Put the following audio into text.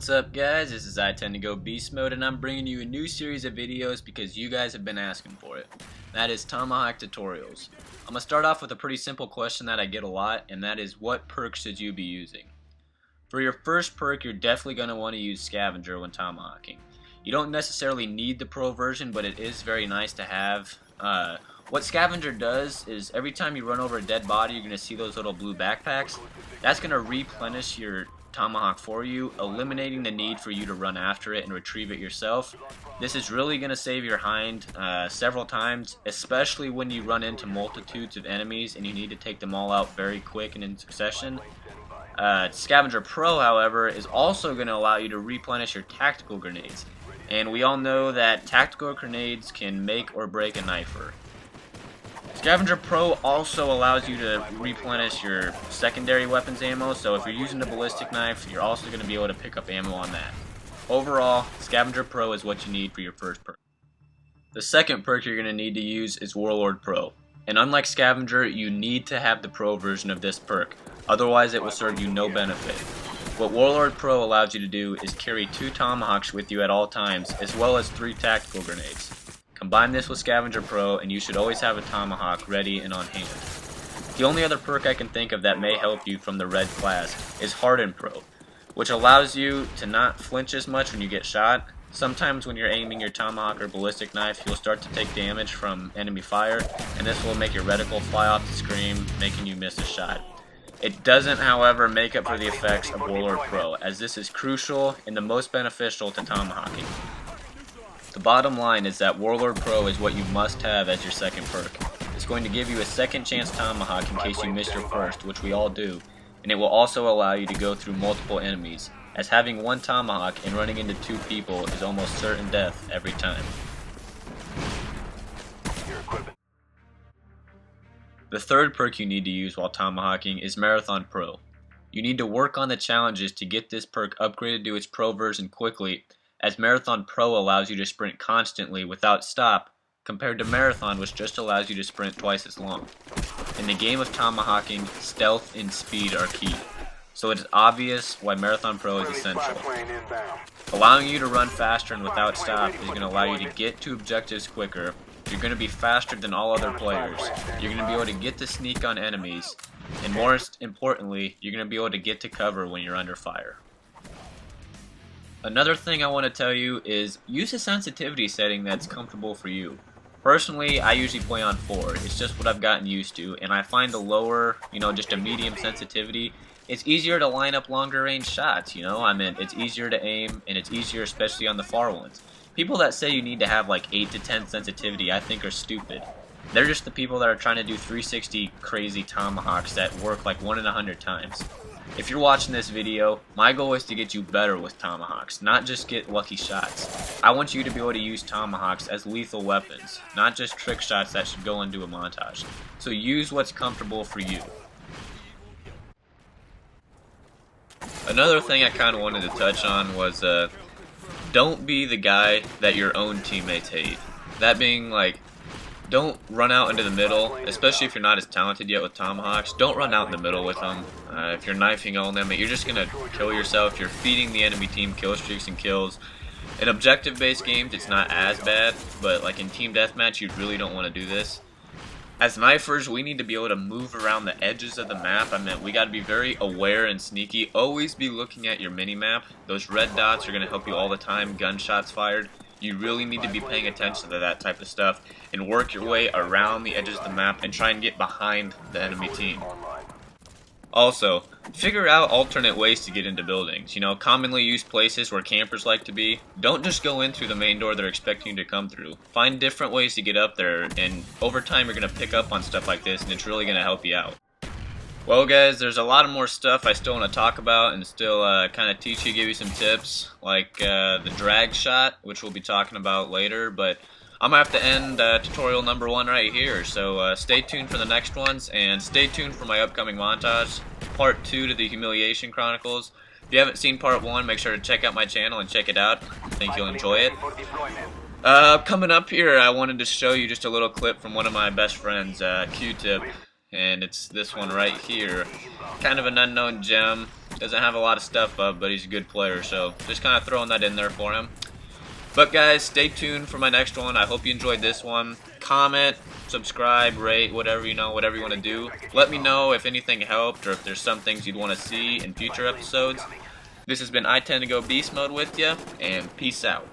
What's up, guys? This is iTend2GoBEASTMODE, and I'm bringing you a new series of videos because you guys have been asking for it. That is Tomahawk tutorials. I'm going to start off with a pretty simple question that I get a lot, and that is, what perks should you be using? For your first perk, you're definitely going to want to use Scavenger when tomahawking. You don't necessarily need the pro version, but it is very nice to have. What Scavenger does is every time you run over a dead body, you're going to see those little blue backpacks. That's going to replenish your Tomahawk for you, eliminating the need for you to run after it and retrieve it yourself. This is really going to save your hind several times, especially when you run into multitudes of enemies and you need to take them all out very quick and in succession. Scavenger Pro, however, is also going to allow you to replenish your tactical grenades, and we all know that tactical grenades can make or break a knifer. Scavenger Pro also allows you to replenish your secondary weapons ammo, so if you're using the ballistic knife, you're also going to be able to pick up ammo on that. Overall, Scavenger Pro is what you need for your first perk. The second perk you're going to need to use is Warlord Pro, and unlike Scavenger, you need to have the Pro version of this perk, otherwise it will serve you no benefit. What Warlord Pro allows you to do is carry 2 Tomahawks with you at all times, as well as 3 tactical grenades. Combine this with Scavenger Pro and you should always have a Tomahawk ready and on hand. The only other perk I can think of that may help you from the red class is Harden Pro, which allows you to not flinch as much when you get shot. Sometimes when you're aiming your Tomahawk or ballistic knife, you'll start to take damage from enemy fire, and this will make your reticle fly off the screen, making you miss a shot. It doesn't, however, make up for the effects of Warlord Pro, as this is crucial and the most beneficial to tomahawking. The bottom line is that Warlord Pro is what you must have as your second perk. It's going to give you a second chance tomahawk in case you missed your first, which we all do, and it will also allow you to go through multiple enemies, as having one tomahawk and running into 2 people is almost certain death every time. The third perk you need to use while tomahawking is Marathon Pro. You need to work on the challenges to get this perk upgraded to its pro version quickly, as Marathon Pro allows you to sprint constantly without stop, compared to Marathon, which just allows you to sprint twice as long. In the game of tomahawking, stealth and speed are key, so it is obvious why Marathon Pro is essential. Allowing you to run faster and without stop is going to allow you to get to objectives quicker. You're going to be faster than all other players. You're going to be able to get to sneak on enemies, and more importantly, you're going to be able to get to cover when you're under fire. Another thing I want to tell you is use a sensitivity setting that's comfortable for you. Personally, I usually play on 4. It's just what I've gotten used to, and I find the lower, just a medium sensitivity, it's easier to line up longer range shots, it's easier to aim, and it's easier especially on the far ones. People that say you need to have like 8 to 10 sensitivity, I think are stupid. They're just the people that are trying to do 360 crazy tomahawks that work like 1 in 100 times. If you're watching this video, my goal is to get you better with tomahawks, not just get lucky shots. I want you to be able to use tomahawks as lethal weapons, not just trick shots that should go into a montage. So use what's comfortable for you. Another thing I kind of wanted to touch on was don't be the guy that your own teammates hate. That being like, don't run out into the middle, especially if you're not as talented yet with tomahawks. Don't run out in the middle with them. If you're knifing on them, you're just going to kill yourself. You're feeding the enemy team kill streaks and kills. In objective-based games, it's not as bad, but like in team deathmatch, you really don't want to do this. As knifers, we need to be able to move around the edges of the map. We got to be very aware and sneaky. Always be looking at your mini-map. Those red dots are going to help you all the time. Gunshots fired. You really need to be paying attention to that type of stuff and work your way around the edges of the map and try and get behind the enemy team. Also, figure out alternate ways to get into buildings. Commonly used places where campers like to be. Don't just go in through the main door they're expecting you to come through. Find different ways to get up there, and over time you're going to pick up on stuff like this, and it's really going to help you out. Well guys, there's a lot of more stuff I still want to talk about and still kind of teach you, give you some tips, like the drag shot, which we'll be talking about later, but I'm going to have to end tutorial number 1 right here, so stay tuned for the next ones, and stay tuned for my upcoming montage, part 2 to the Humiliation Chronicles. If you haven't seen part 1, make sure to check out my channel and check it out. I think you'll enjoy it. Coming up here, I wanted to show you just a little clip from one of my best friends, Q-Tip. And it's this one right here. Kind of an unknown gem, Doesn't have a lot of stuff up, but he's a good player, so just kind of throwing that in there for him. But guys, stay tuned for my next one. I hope you enjoyed this one. Comment, subscribe, rate, whatever you want to do. Let me know if anything helped or if there's some things you'd want to see in future episodes. This has been iTend2GoBeastMode with you, and peace out.